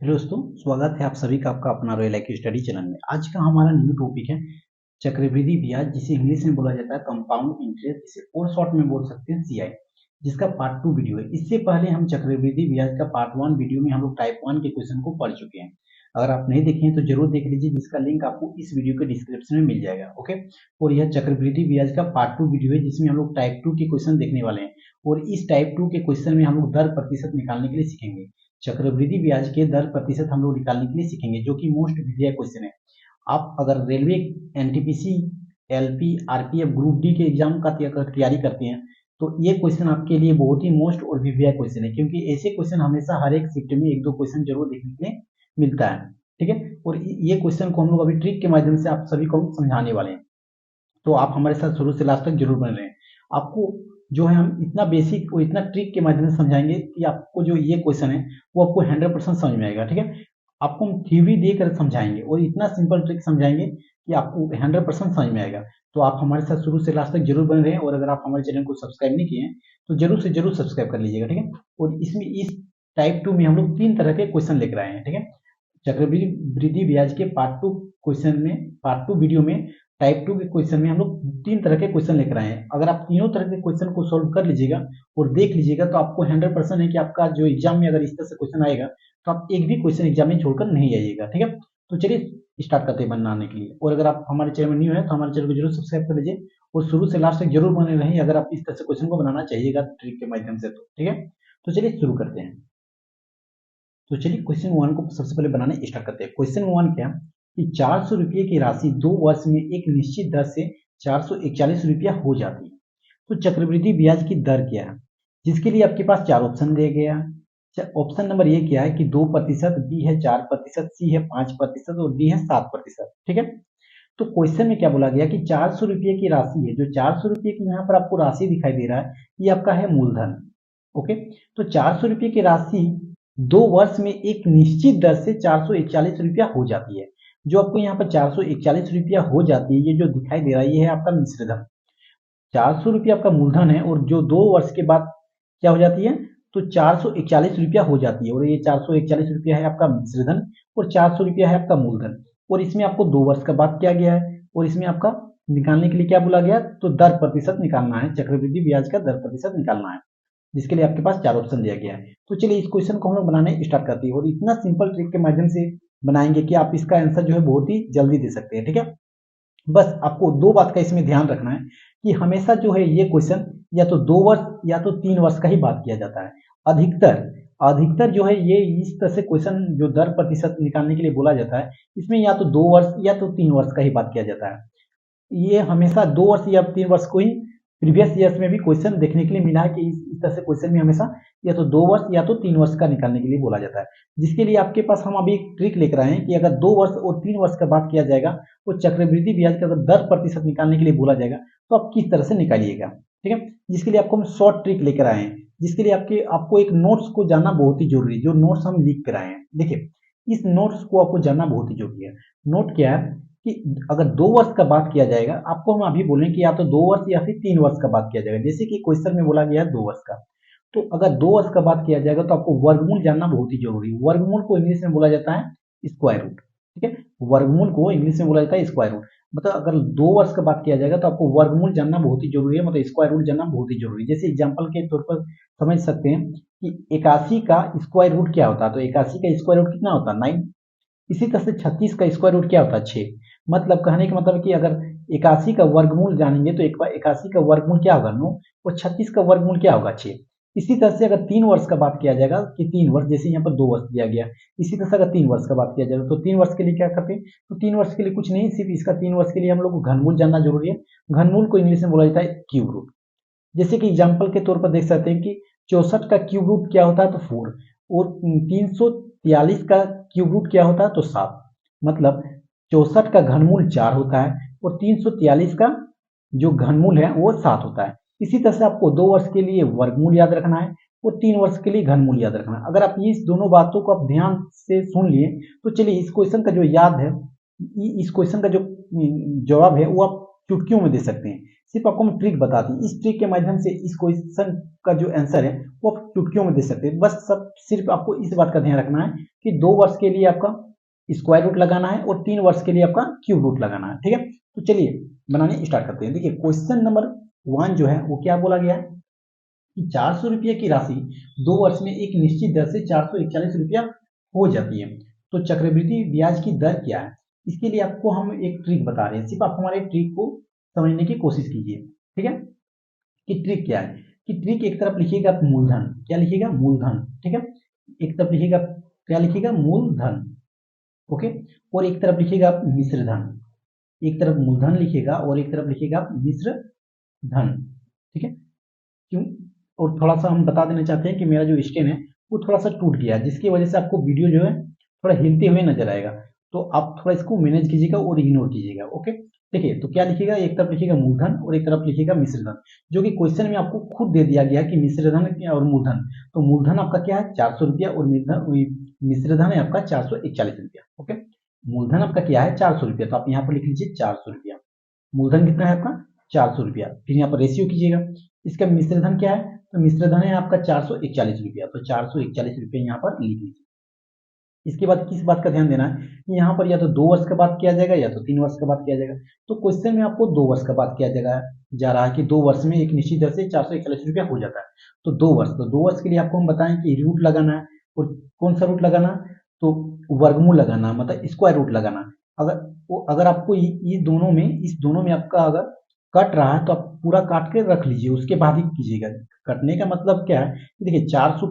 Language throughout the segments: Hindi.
हेलो दोस्तों, स्वागत है आप सभी का आपका अपना रॉयल आई स्टडी चैनल में। आज का हमारा न्यू टॉपिक है चक्रवृद्धि ब्याज, जिसे इंग्लिश में बोला जाता है कंपाउंड इंटरेस्ट, जिसे और शॉर्ट में बोल सकते हैं सीआई, जिसका पार्ट 2 वीडियो है। इससे पहले हम चक्रवृद्धि ब्याज का पार्ट 1 वीडियो में हम लोग टाइप 1 के क्वेश्चन को पढ़ चुके हैं। अगर आप नहीं देखे हैं तो जरूर देख लीजिए, जिसका लिंक आपको इस वीडियो के डिस्क्रिप्शन में मिल जाएगा। ओके, और यह चक्रवृद्धि ब्याज का पार्ट 2 वीडियो है, जिसमें हम लोग टाइप 2 के क्वेश्चन देखने वाले हैं। और इस टाइप 2 के क्वेश्चन में हम लोग दर प्रतिशत निकालने के लिए सीखेंगे। चक्रवृद्धि ब्याज के दर प्रतिशत हम लोग निकालने के लिए सीखेंगे, जो कि मोस्ट वीवीआई क्वेश्चन है। आप अगर railway, NTPC, LP, RPF, group D के एग्जाम का तैयारी करते हैं तो ये क्वेश्चन आपके लिए बहुत ही मोस्ट और वीवीआई क्वेश्चन है, क्योंकि ऐसे क्वेश्चन हमेशा हर एक शिफ्ट में एक दो क्वेश्चन जरूर देखने के लिए मिलता है। ठीक है, और ये क्वेश्चन को हम लोग अभी ट्रिक के माध्यम से आप सभी को समझाने वाले हैं, तो आप हमारे साथ शुरू से लास्ट तक जरूर बने रहें। आपको जो है हम इतना बेसिक और इतना ट्रिक के माध्यम से समझाएंगे कि आपको जो ये क्वेश्चन है वो आपको 100% समझ में आएगा। ठीक है, आपको हम थ्योरी देकर समझाएंगे और इतना सिंपल ट्रिक समझाएंगे कि आपको 100% समझ में आएगा। तो आप हमारे साथ शुरू से लास्ट तक जरूर बने रहें, और अगर आप हमारे चैनल को सब्सक्राइब नहीं किए हैं तो जरूर से जरूर सब्सक्राइब कर लीजिएगा। ठीक है, और इसमें इस टाइप 2 में हम लोग 3 तरह के क्वेश्चन लेकर आए हैं। ठीक है, चक्रवृद्धि ब्याज के पार्ट 2 क्वेश्चन में, पार्ट 2 वीडियो में टाइप 2 के क्वेश्चन में हम लोग 3 तरह के क्वेश्चन लेकर आए हैं। अगर आप तीनों तरह के क्वेश्चन को सोल्व कर लीजिएगा और देख लीजिएगा तो आपको 100% है कि आपका जो एग्जाम में अगर इस तरह से क्वेश्चन आएगा तो आप एक भी क्वेश्चन एग्जाम में छोड़कर नहीं आइएगा। ठीक है, तो चलिए स्टार्ट करते हैं बनाने के लिए। और अगर आप हमारे चैनल में न्यू है तो हमारे चैनल को जरूर सब्सक्राइब कर लीजिए और शुरू से लास्ट तक जरूर बने रहें, अगर आप इस तरह से क्वेश्चन को बनाना चाहिएगा ट्रिक के माध्यम से। तो ठीक है, तो चलिए शुरू करते हैं। तो चलिए क्वेश्चन 1 को सबसे पहले बनाने स्टार्ट करते हैं। क्वेश्चन 1 क्या कि 400 रुपये की राशि 2 वर्ष में एक निश्चित दर से 441 रुपया हो जाती है, तो चक्रवृद्धि ब्याज की दर क्या है? जिसके लिए आपके पास 4 ऑप्शन दिए गया है। ऑप्शन नंबर ए क्या है कि 2%, बी है 4%, सी है 5% और डी है 7%। ठीक है, तो क्वेश्चन में क्या बोला गया कि 400 रुपये की राशि है, जो 400 रुपये की यहाँ पर आपको राशि दिखाई दे रहा है, ये आपका है मूलधन। ओके, तो 400 रुपये की राशि 2 वर्ष में एक निश्चित दर से 441 रुपया हो जाती है। जो आपको यहाँ पर 441 रुपया हो जाती है, ये जो दिखाई दे रहा है, ये है आपका मिश्रधन। 400 रुपया आपका मूलधन है, और जो 2 वर्ष के बाद क्या हो जाती है, तो 441 रुपया हो जाती है। और ये 441 रुपया है आपका मिश्रधन और 400 रुपया है आपका मूलधन। और इसमें आपको 2 वर्ष का बाद किया गया है, और इसमें आपका निकालने के लिए क्या बोला गया, तो दर प्रतिशत निकालना है, चक्रवृद्धि ब्याज का दर प्रतिशत निकालना है, जिसके लिए आपके पास 4 ऑप्शन दिया गया है। तो चलिए इस क्वेश्चन को हम लोग बनाने स्टार्ट करते हैं, और इतना सिंपल ट्रिक के माध्यम से बनाएंगे कि आप इसका आंसर जो है बहुत ही जल्दी दे सकते हैं। ठीक है, बस आपको 2 बात का इसमें ध्यान रखना है कि हमेशा जो है ये क्वेश्चन या तो 2 वर्ष या तो 3 वर्ष का ही बात किया जाता है। अधिकतर अधिकतर जो है ये इस तरह से क्वेश्चन जो दर प्रतिशत निकालने के लिए बोला जाता है, इसमें या तो 2 वर्ष या तो 3 वर्ष का ही बात किया जाता है। ये हमेशा 2 वर्ष या 3 वर्ष को ही प्रीवियस ईयर्स में भी क्वेश्चन देखने के लिए मिला है कि इस तरह से क्वेश्चन में हमेशा या तो 2 वर्ष या तो 3 वर्ष का निकालने के लिए बोला जाता है। जिसके लिए आपके पास हम अभी एक ट्रिक लेकर आए हैं कि अगर 2 वर्ष और 3 वर्ष का बात किया जाएगा तो चक्रवृद्धि ब्याज का अगर दर प्रतिशत निकालने के लिए बोला जाएगा तो आप किस तरह से निकालिएगा। ठीक है, जिसके लिए आपको हम शॉर्ट ट्रिक लेकर आए हैं, जिसके लिए आपको एक नोट्स को जानना बहुत ही जरूरी है, जो नोट्स हम लिख कर आए हैं। देखिए, इस नोट्स को आपको जानना बहुत ही जरूरी है। नोट क्या है कि अगर 2 वर्ष का बात किया जाएगा, आपको हम अभी बोलें कि या तो 2 वर्ष या फिर 3 वर्ष का बात किया जाएगा। जैसे कि क्वेश्चन में बोला गया है 2 वर्ष का, तो अगर 2 वर्ष का बात किया जाएगा तो आपको वर्गमूल जानना बहुत ही जरूरी है। वर्गमूल को इंग्लिश में बोला जाता है स्क्वायर रूट। ठीक है, वर्गमूल को इंग्लिश में बोला जाता है स्क्वायर रूट। मतलब अगर 2 वर्ष का बात किया जाएगा तो आपको वर्गमूल जानना बहुत ही जरूरी है, मतलब स्क्वायर रूट जानना बहुत ही जरूरी है। जैसे एग्जाम्पल के तौर पर समझ सकते हैं कि 81 का स्क्वायर रूट क्या होता है, तो 81 का स्क्वायर रूट कितना होता है, 9। इसी तरह से 36 का स्क्वायर रूट क्या होता है, 6। मतलब कहने का मतलब कि अगर 81 का वर्गमूल जानेंगे तो 81 का वर्गमूल क्या होगा, 9, और 36 का वर्गमूल क्या होगा, 6। इसी तरह से अगर 3 वर्ष का बात किया जाएगा कि 3 वर्ष, जैसे यहाँ पर 2 वर्ष दिया गया, इसी तरह से अगर 3 वर्ष का बात किया जाएगा तो 3 वर्ष के लिए क्या करते हैं, तो 3 वर्ष के लिए कुछ नहीं, सिर्फ इसका 3 वर्ष के लिए हम लोग को घनमूल जानना जरूरी है। घनमूल को इंग्लिश में बोला जाता है क्यूब रूट। जैसे कि एग्जाम्पल के तौर पर देख सकते हैं कि 64 का क्यूब रूट क्या होता है, तो 4, और 343 का क्यूब रूट क्या होता है, तो 7। मतलब 64 का घनमूल 4 होता है और 343 का जो घनमूल है वो 7 होता है। इसी तरह से आपको 2 वर्ष के लिए वर्गमूल याद रखना है और 3 वर्ष के लिए घनमूल याद रखना है। अगर आप इस दोनों बातों को आप ध्यान से सुन लिए तो चलिए इस क्वेश्चन का जो याद है, इस क्वेश्चन का जो जवाब है वो आप चुटकियों में दे सकते हैं। सिर्फ आपको हम ट्रिक बताते हैं। इस ट्रिक के माध्यम से इस क्वेश्चन का जो आंसर है वो आप चुटकियों में दे सकते हैं। बस सब सिर्फ आपको इस बात का ध्यान रखना है कि 2 वर्ष के लिए आपका स्क्वायर रूट लगाना है और 3 वर्ष के लिए आपका क्यूब रूट लगाना है। ठीक है, तो चलिए बनाने स्टार्ट करते हैं। देखिए क्वेश्चन नंबर 1 जो है वो क्या बोला गया है कि 400 रुपये की राशि 2 वर्ष में एक निश्चित दर से 441 रुपया हो जाती है, तो चक्रवृद्धि ब्याज की दर क्या है? इसके लिए आपको हम एक ट्रिक बता रहे हैं, सिर्फ आप हमारे ट्रिक को समझने की कोशिश कीजिए। ठीक है, कि ट्रिक क्या है कि ट्रिक एक तरफ लिखिएगा मूलधन, क्या लिखिएगा मूलधन। ठीक है, एक तरफ लिखिएगा क्या लिखिएगा मूलधन, ओके, और एक तरफ लिखिएगा मिश्र धन। एक तरफ मूलधन लिखिएगा और एक तरफ लिखिएगा मिश्र धन। ठीक है, क्यों? और थोड़ा सा हम बता देना चाहते हैं कि मेरा जो स्टैंड है वो थोड़ा सा टूट गया है, जिसकी वजह से आपको वीडियो जो है थोड़ा हिलते हुए नजर आएगा, तो आप थोड़ा इसको मैनेज कीजिएगा और इग्नोर कीजिएगा। ओके, देखिए तो क्या लिखिएगा, एक तरफ लिखिएगा मूलधन और एक तरफ लिखिएगा मिश्रधन, जो कि क्वेश्चन में आपको खुद दे दिया गया कि मिश्रधन और मूलधन। तो मूलधन आपका क्या है 400 रुपया और मिश्रधन है आपका 441 रुपया। ओके, मूलधन आपका क्या है 400 रुपया, तो आप यहाँ पर लिख लीजिए 400 रुपया। मूलधन कितना है आपका 400 रुपया, फिर यहाँ पर रेशियो कीजिएगा। इसका मिश्रधन क्या है, तो मिश्रधन है आपका 441 रुपया, तो 441 रुपया यहाँ पर लिख लीजिए। इसके बाद किस बात का ध्यान देना है, यहाँ पर या तो 2 वर्ष का बात किया जाएगा या तो 3 वर्ष का बात किया जाएगा। तो क्वेश्चन में आपको 2 वर्ष का बात किया जाएगा, जा रहा है कि 2 वर्ष में एक निश्चित दर से 441 रुपया हो जाता है। तो 2 वर्ष, तो 2 वर्ष के लिए आपको हम बताएं कि रूट लगाना है, और कौन सा रूट लगाना, तो वर्गमूल लगाना, मतलब स्क्वायर रूट लगाना। अगर आपको ये दोनों में, इस दोनों में आपका अगर कट रहा है तो आप पूरा काट के रख लीजिए, उसके बाद ही कीजिएगा। कटने का मतलब क्या है, देखिए 400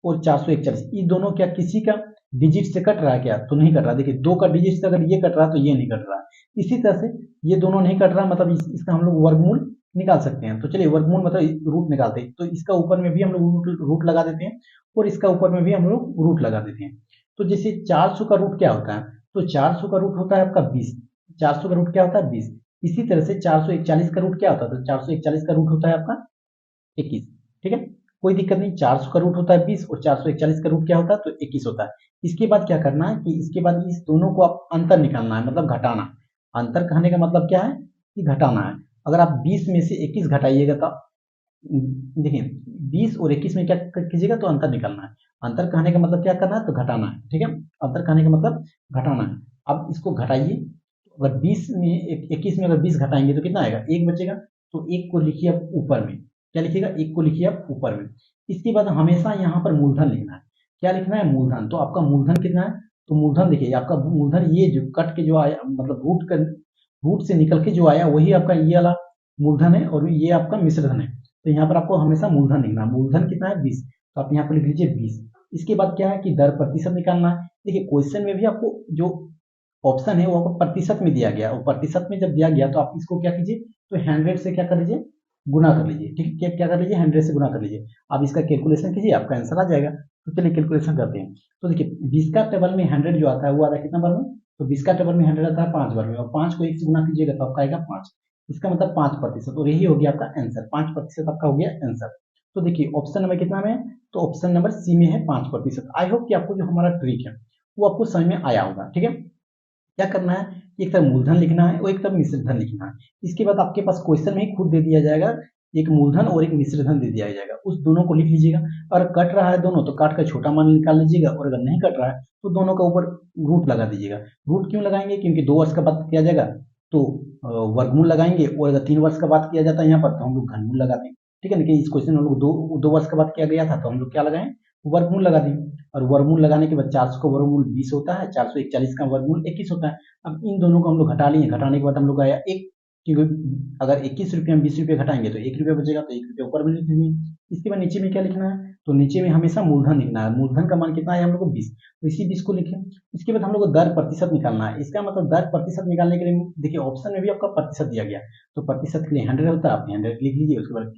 और 441 ये दोनों क्या किसी का डिजिट से कट रहा है क्या, तो नहीं कट रहा। देखिए 2 का डिजिट से अगर ये कट रहा है तो ये नहीं कट रहा है। इसी तरह से ये दोनों नहीं कट रहा, मतलब इसका हम लोग वर्गमूल निकाल सकते हैं। तो चलिए वर्गमूल मतलब रूट निकालते हैं, तो इसका ऊपर में भी हम लोग रूट लगा देते हैं और इसका ऊपर में भी हम लोग रूट लगा देते हैं। तो जैसे 400 का रूट क्या होता है, तो 400 का रूट होता है आपका 20। 400 का रूट क्या होता है 20। इसी तरह से 441 का रूट क्या होता है, तो 441 का रूट होता है आपका 21। ठीक है, कोई दिक्कत नहीं, 400 का रूट होता है 20 और 441 का रूट क्या होता है, तो 21 होता है। इसके बाद क्या करना है कि इसके बाद इस दोनों को आप अंतर निकालना है, मतलब घटाना। अंतर कहने का मतलब क्या है कि घटाना है। अगर आप 20 में से 21 घटाइएगा तो देखिए 20 और 21 में क्या कीजिएगा, तो अंतर निकालना है। अंतर कहने का मतलब क्या करना है, तो घटाना है। ठीक है, अंतर कहने का मतलब घटाना है। अब इसको घटाइए, अगर 20 में 21 में अगर 20 घटाएंगे तो कितना आएगा, 1 बचेगा। तो 1 को लिखिए आप ऊपर में, क्या लिखिएगा, 1 को लिखिए आप ऊपर में। इसके बाद हमेशा यहाँ पर मूलधन लिखना है। क्या लिखना है, मूलधन। तो आपका मूलधन कितना है, तो मूलधन देखिए आपका मूलधन ये जो कट के जो आया, मतलब रूट से निकल के जो आया वही आपका ये वाला मूलधन है, और ये आपका मिश्रधन है। तो यहाँ पर आपको हमेशा मूलधन लिखना है। मूलधन कितना है 20, तो आप यहाँ पर लिख लीजिए 20। इसके बाद क्या है कि दर प्रतिशत निकालना है। देखिए क्वेश्चन में भी आपको जो ऑप्शन है वो आपको प्रतिशत में दिया गया, और प्रतिशत में जब दिया गया तो आप इसको क्या कीजिए, तो 100 से क्या कर लीजिए, गुना कर लीजिए। ठीक है, क्या कर लीजिए, 100 से गुना कर लीजिए। आप इसका कैलकुलेशन कीजिए, आपका आंसर आ जाएगा। तो चलिए कैलकुलेशन करते हैं। तो देखिए 20 का टेबल में 100 जो आता है वो आता है कितना बार में, तो 20 का टेबल में 100 आता है 5 बार में, और 5 को 1 से गुना कीजिएगा तो आपका आएगा 5। इसका मतलब 5%, और यही हो गया आपका आंसर। 5% आपका हो गया आंसर। तो देखिए ऑप्शन नंबर कितना में है, तो ऑप्शन नंबर सी में है 5%। आई होप कि आपको जो हमारा ट्रिक है वो आपको समझ में आया होगा। ठीक है, क्या करना है, एक तरफ मूलधन लिखना है और एक तरफ मिश्रधन लिखना है। इसके बाद आपके पास क्वेश्चन में ही खुद दे दिया जाएगा, एक मूलधन और एक मिश्रधन दे दिया जाएगा, उस दोनों को लिख लीजिएगा। अगर कट रहा है दोनों तो काट का छोटा मान निकाल लीजिएगा, और अगर नहीं कट रहा है तो दोनों का ऊपर रूट लगा दीजिएगा। रूट क्यों लगाएंगे, क्योंकि 2 वर्ष का बात किया जाएगा तो वर्गमूल लगाएंगे, और अगर 3 वर्ष का बात किया जाता है यहाँ पर तो हम लोग घनमूल लगाते हैं। ठीक है ना, कि इस क्वेश्चन में हम लोग दो वर्ष का बात किया गया था तो हम लोग क्या लगाए, वर्गमूल लगा दिए। और वर्गमूल लगाने के बाद 400 का वर्गमूल 20 होता है, 441 का वर्गमूल 21 होता है। अब इन दोनों को हम लोग घटा लिए, घटाने के बाद हम लोग आया 1, क्योंकि अगर 21 रुपये में 20 रुपये घटाएंगे तो 1 रुपया बचेगा, तो 1 रुपया ऊपर में लिख दीजिए। इसके बाद नीचे में क्या लिखना है, तो नीचे में हमेशा मूलधन लिखना है। मूलधन का मान कितना है हम लोग को 20, तो इसी 20 को लिखें। इसके बाद हम लोग को दर प्रतिशत निकालना है। इसका मतलब दर प्रतिशत निकालने के लिए देखिए ऑप्शन में भी आपका प्रतिशत दिया गया, तो प्रतिशत के लिए 100 होता है, आप 100 लिख लीजिए। उसके बाद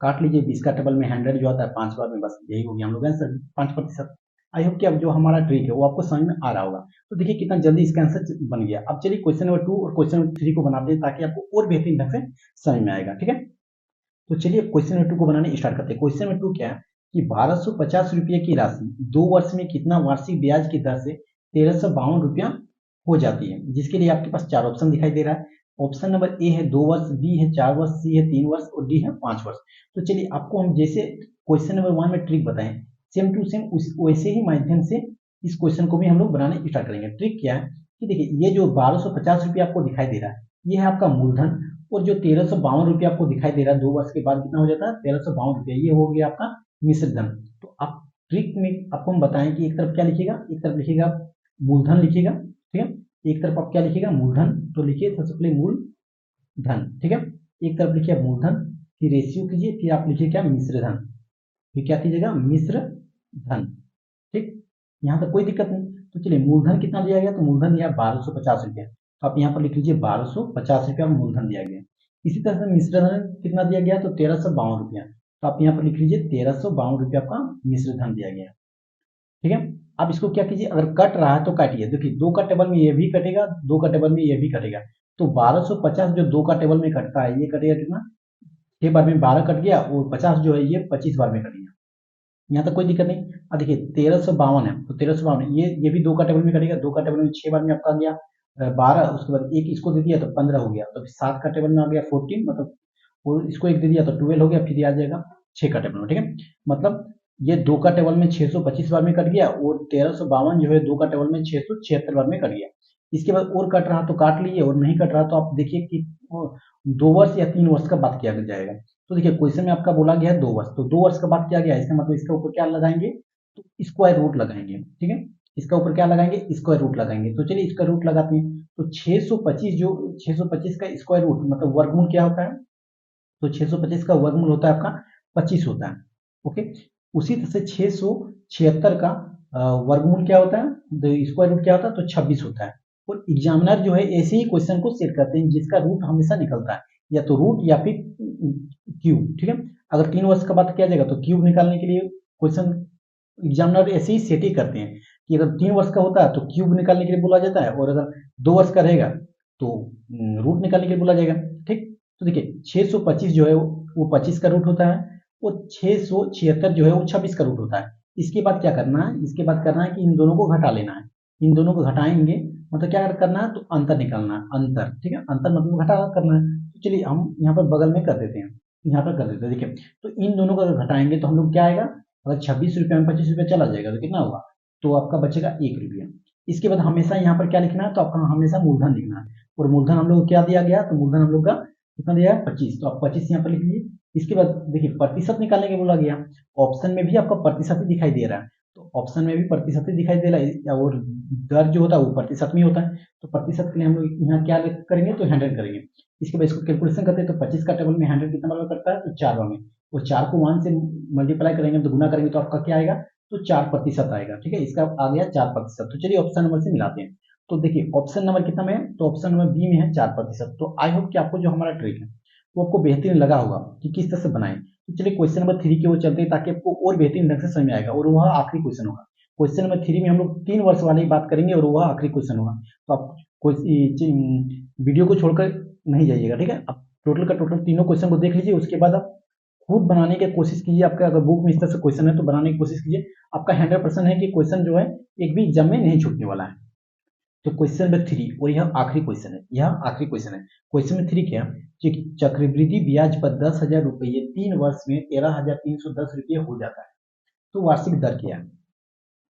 काट लीजिए, 20 का टेबल में 100 जो आता है 5 बार में, बस यही हो गया हम लोग आंसर 5%। आई होप कि अब जो हमारा ट्रिक है वो आपको समझ में आ रहा होगा। तो देखिए कितना जल्दी इसका आंसर बन गया। अब चलिए क्वेश्चन नंबर 2 और क्वेश्चन नंबर 3 को बनाते हैं ताकि आपको और बेहतरीन ढंग से समझ में आएगा। ठीक है, तो चलिए क्वेश्चन नंबर 2 को बनाने स्टार्ट करते हैं। क्वेश्चन नंबर 2 क्या है कि 1250 रुपये की राशि 2 वर्ष में कितना वार्षिक ब्याज की दर से 1352 रुपया हो जाती है, जिसके लिए आपके पास 4 ऑप्शन दिखाई दे रहा है। ऑप्शन नंबर ए है 2 वर्ष, बी है 4 वर्ष, सी है 3 वर्ष और डी है 5 वर्ष। तो चलिए आपको हम जैसे क्वेश्चन नंबर 1 में ट्रिक बताएं, सेम टू सेम वैसे ही माध्यम से इस क्वेश्चन को भी हम लोग बनाने स्टार्ट करेंगे। ट्रिक क्या है कि देखिए ये जो 1250 रुपया आपको दिखाई दे रहा है ये है आपका मूलधन, और जो 1352 रुपया आपको दिखाई दे रहा है 2 वर्ष के बाद कितना हो जाता है 1352 रुपया, ये हो गया आपका मिश्र धन। तो आप ट्रिक में आपको हम बताएं कि एक तरफ क्या लिखिएगा, एक तरफ लिखिएगा मूलधन लिखिएगा, ठीक है, एक तरफ आप क्या लिखिएगा मूलधन, तो लिखिए सबसे पहले मूलधन, ठीक है, एक तरफ लिखिए मूलधन, फिर रेशियो कीजिए, फिर आप लिखिए क्या मिश्र धन, फिर क्या कीजिएगा मिश्र धन, ठीक, यहाँ तक कोई दिक्कत नहीं। तो चलिए मूलधन कितना दिया गया, तो मूलधन दिया 1250 रुपया, तो आप यहाँ पर लिख लीजिए 1250 रुपया मूलधन दिया गया। इसी तरह से मिश्र धन कितना दिया गया, तो 1352 रुपया, तो आप यहाँ पर लिख लीजिए 1352 रुपया का मिश्र धन दिया गया, ठीक है। अब इसको क्या कीजिए, अगर कट रहा है तो काटिए, देखिए 2 का टेबल में ये भी कटेगा, 2 का टेबल में ये भी कटेगा, तो 1250 जो 2 का टेबल में कटता है ये कटेगा कितना, 6 बार में 12 कट गया, और 50 जो है ये 25 बार में कट गया, यहाँ तक कोई दिक्कत नहीं। अब देखिए 1352 है, तो 1352 ये भी 2 का टेबल में कटेगा, 2 का टेबल में 6 बार में आपका गया 12, उसके बाद एक इसको दे दिया तो 15 हो गया, तो 7 का टेबल में आ गया 14, मतलब और इसको एक दे दिया तो 12 हो गया, फिर आ जाएगा 6 का टेबल में, ठीक है, मतलब ये 2 का टेबल में 625 बार में कट गया, और 1352 जो है 2 का टेबल में 676 बार में कट गया। इसके बाद और कट रहा तो काट लीजिए, और नहीं कट रहा तो आप देखिए कि 2 वर्ष या 3 वर्ष का बात किया जाएगा। तो देखिए क्वेश्चन में आपका बोला गया है 2 वर्ष, तो 2 वर्ष का बात किया गया है, इसका मतलब इसके ऊपर क्या लगाएंगे, तो स्क्वायर रूट लगाएंगे, ठीक है, इसका ऊपर क्या लगाएंगे स्क्वायर रूट लगाएंगे। तो चलिए स्क्वायर रूट लगाते हैं, तो 625 जो 625 का स्क्वायर रूट मतलब वर्गमूल क्या होता है, तो 625 का वर्गमूल होता है आपका 25 होता है, ओके। उसी तरह से 676 का वर्गमूल क्या होता है, स्क्वायर रूट क्या होता है, तो 26 होता है। और एग्जामिनर जो है ऐसे ही क्वेश्चन को सेट करते हैं जिसका रूट हमेशा निकलता है, या तो रूट या फिर क्यूब, ठीक है। अगर 3 वर्ष का बात किया जाएगा तो क्यूब निकालने के लिए क्वेश्चन एग्जामिनर ऐसे ही सेट ही करते हैं कि अगर 3 वर्ष का होता है तो क्यूब निकालने के लिए बोला जाता है, और अगर 2 वर्ष का रहेगा तो रूट निकालने के लिए बोला जाएगा, ठीक। तो देखिए 625 जो है वो 25 का रूट होता है, और 676 जो है वो 26 का रूट होता है। इसके बाद क्या करना है, इसके बाद करना है कि इन दोनों को घटा लेना है, इन दोनों को घटाएंगे मतलब क्या करना है, तो अंतर निकालना है, अंतर, ठीक है, अंतर मतलब घटा करना है। तो चलिए हम यहाँ पर बगल में कर देते हैं, यहाँ पर कर देते हैं, देखिए तो इन दोनों को अगर घटाएंगे तो हम लोग क्या आएगा, अगर 26 रुपये में 25 रुपया चला जाएगा तो कितना होगा, तो आपका बचेगा 1 रुपया। इसके बाद हमेशा यहाँ पर क्या लिखना है, तो आपका हमेशा मूलधन लिखना है, और मूलधन हम लोग को क्या दिया गया, तो मूलधन हम लोग का कितना दिया है 25, तो आप 25 यहाँ पर लिख लीजिए। इसके बाद देखिए प्रतिशत निकालने के बोला गया, ऑप्शन में भी आपका प्रतिशत ही दिखाई दे रहा है, तो ऑप्शन में भी प्रतिशत ही दिखाई दे रहा है, और दर जो होता है वो प्रतिशत में होता है, तो प्रतिशत के लिए हम लोग यहाँ क्या करेंगे, तो 100 करेंगे। इसके बाद इसको कैलकुलेशन करते हैं, तो 25 का टेबल में 100 कितना बार करता है, तो 4 बार में, और 4 को 1 से मल्टीप्लाई करेंगे तो गुना करेंगे तो आपका क्या आएगा, तो 4% आएगा, ठीक है, इसका आ गया 4%। तो चलिए ऑप्शन नंबर से मिलाते हैं, तो देखिए ऑप्शन नंबर कितना में है, तो ऑप्शन नंबर बी में है 4%। तो आई होप कि आपको जो हमारा ट्रिक है वो आपको बेहतरीन लगा होगा कि किस तरह से बनाएं। तो चलिए क्वेश्चन नंबर 3 की ओर चलते हैं ताकि आपको और बेहतरीन ढंग से समझ में आएगा, और वह आखिरी क्वेश्चन होगा। क्वेश्चन नंबर 3 में हम लोग 3 वर्ष वाली बात करेंगे, और वह आखिरी क्वेश्चन होगा। तो आप वीडियो को छोड़कर नहीं जाइएगा, ठीक है, आप टोटल का टोटल तीनों क्वेश्चन को देख लीजिए, उसके बाद आप खुद बनाने की कोशिश कीजिए। आपका अगर बुक में इस तरह से क्वेश्चन है तो बनाने की कोशिश कीजिए, आपका 100% है कि क्वेश्चन जो है एक भी एग्जाम में नहीं छूटने वाला है। तो क्वेश्चन नंबर 3, और यह आखिरी क्वेश्चन है, यह आखिरी क्वेश्चन है। क्वेश्चन नंबर 3 क्या, चक्रवृद्धि ब्याज पर 10,000 रुपये 3 वर्ष में 13,310 रुपये हो जाता है, तो वार्षिक दर क्या है,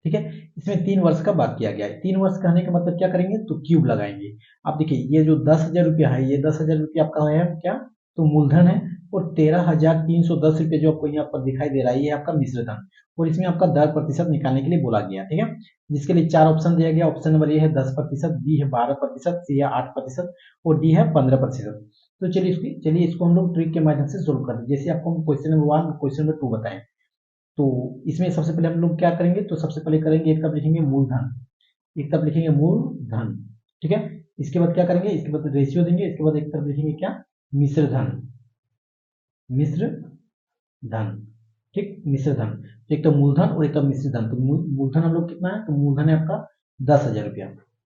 ठीक है। इसमें 3 वर्ष का बात किया गया है, 3 वर्ष कहने का मतलब क्या करेंगे, तो क्यूब लगाएंगे। आप देखिए ये जो 10,000 रुपया है, ये 10,000 रुपया आपका है क्या, तो मूलधन है, और 13,310 रुपये जो आपको यहाँ पर दिखाई दे रहा है ये आपका मिश्र धन, और इसमें आपका दर प्रतिशत निकालने के लिए बोला गया, ठीक है, जिसके लिए 4 ऑप्शन दिया गया। ऑप्शन नंबर ए है 10%, बी है 12%, सी है 8% और डी है 15%। तो चलिए इसको हम लोग ट्रिक के माध्यम से सोल्व करते हैं। जैसे आपको हम क्वेश्चन नंबर 1 क्वेश्चन नंबर 2 बताएं, तो इसमें सबसे पहले हम लोग क्या करेंगे, तो सबसे पहले करेंगे एक तरफ लिखेंगे मूलधन, एक तरफ लिखेंगे मूलधन, ठीक है। इसके बाद क्या करेंगे, इसके बाद रेशियो देंगे, इसके बाद एक तरफ लिखेंगे क्या, मिश्र धन, मिश्र धन, ठीक, मिश्र धन। तो एक तो मूलधन और एक तो मिश्र धन। तो मूलधन हम लोग कितना है, तो मूलधन है आपका 10,000 रुपया,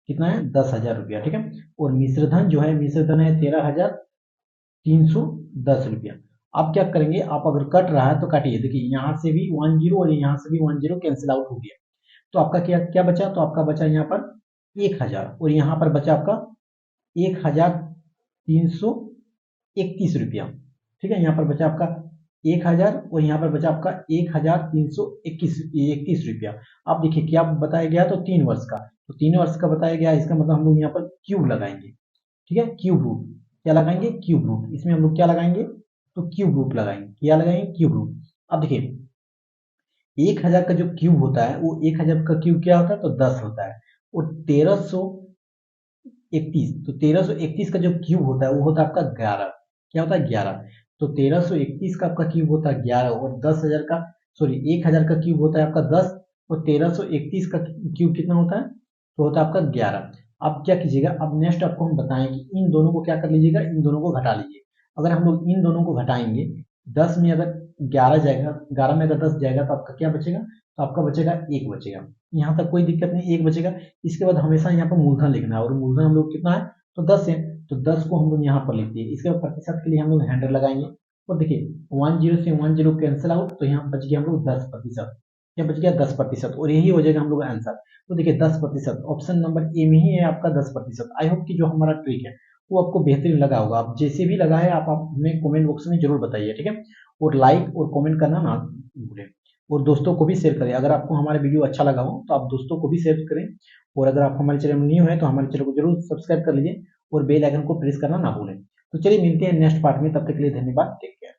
कितना है 10,000 रुपया, ठीक है। और मिश्र धन जो है, मिश्र धन है 13,310 रुपया। आप क्या करेंगे, आप अगर कट रहा है तो काटिए, देखिए यहाँ से भी 1 0 और यहाँ से भी 1 0 कैंसिल आउट हो गया, तो आपका क्या क्या बचा, तो आपका बचा यहाँ पर 1,000, और यहाँ पर बचा आपका 1,000 331 रुपया। ठीक है, यहाँ पर बचा आपका 1000 और यहाँ पर बचा आपका 1321 रुपया। आप देखिए क्या बताया गया, तो 3 वर्ष का, तो 3 वर्ष का बताया गया, इसका मतलब हम लोग यहाँ पर क्यूब लगाएंगे। ठीक है, क्यूब रूट क्या लगाएंगे, क्यूब रूट, इसमें हम लोग क्या लगाएंगे, तो क्यूब रूट लगाएंगे, क्या लगाएंगे, क्यूब रूट। अब देखिए 1000 का जो क्यूब होता है वो 1000 का क्यूब क्या होता है, तो 10 होता है। और 1331, तो 1331 का जो क्यूब होता है वो होता है आपका 11, क्या होता है, 11। तो 1331 का आपका क्यूब होता है 11, और 10,000 का, सॉरी 1000 का क्यूब होता है आपका 10, और 1331 का क्यूब कितना होता है, तो होता है आपका 11। अब क्या कीजिएगा, अब नेक्स्ट आपको हम बताएं कि इन दोनों को क्या कर लीजिएगा, इन दोनों को घटा लीजिए। अगर हम लोग इन दोनों को घटाएंगे, 10 में अगर 11 जाएगा, 11 में अगर 10 जाएगा तो आपका क्या बचेगा, तो आपका बचेगा 1 बचेगा। यहाँ तक कोई दिक्कत नहीं, 1 बचेगा। इसके बाद हमेशा यहाँ पर मूलधन लिखना है, और मूलधन हम लोग कितना है, तो 10 है, तो 10 को हम लोग यहाँ पर लिखते हैं। इसके बाद प्रतिशत के लिए हम लोग हैंडल लगाएंगे, और देखिए 10 से 10 कैंसिल आउट, तो यहाँ बच गया हम लोग 10%, क्या बच गया, 10%, और यही हो जाएगा हम लोग आंसर। तो देखिए 10%, ऑप्शन नंबर ए में ही है आपका 10%। आई होप कि जो हमारा ट्रिक है वो आपको बेहतरीन लगा होगा। आप जैसे भी लगा है आप हमें कमेंट बॉक्स में जरूर बताइए, ठीक है। और लाइक और कमेंट करना ना भूलें, और दोस्तों को भी शेयर करें। अगर आपको हमारा वीडियो अच्छा लगा हो तो आप दोस्तों को भी शेयर करें, और अगर आप हमारे चैनल में न्यू है तो हमारे चैनल को जरूर सब्सक्राइब कर लीजिए, और बेल आइकन को प्रेस करना ना भूलें। तो चलिए मिलते हैं नेक्स्ट पार्ट में, तब तक के लिए धन्यवाद, टेक केयर।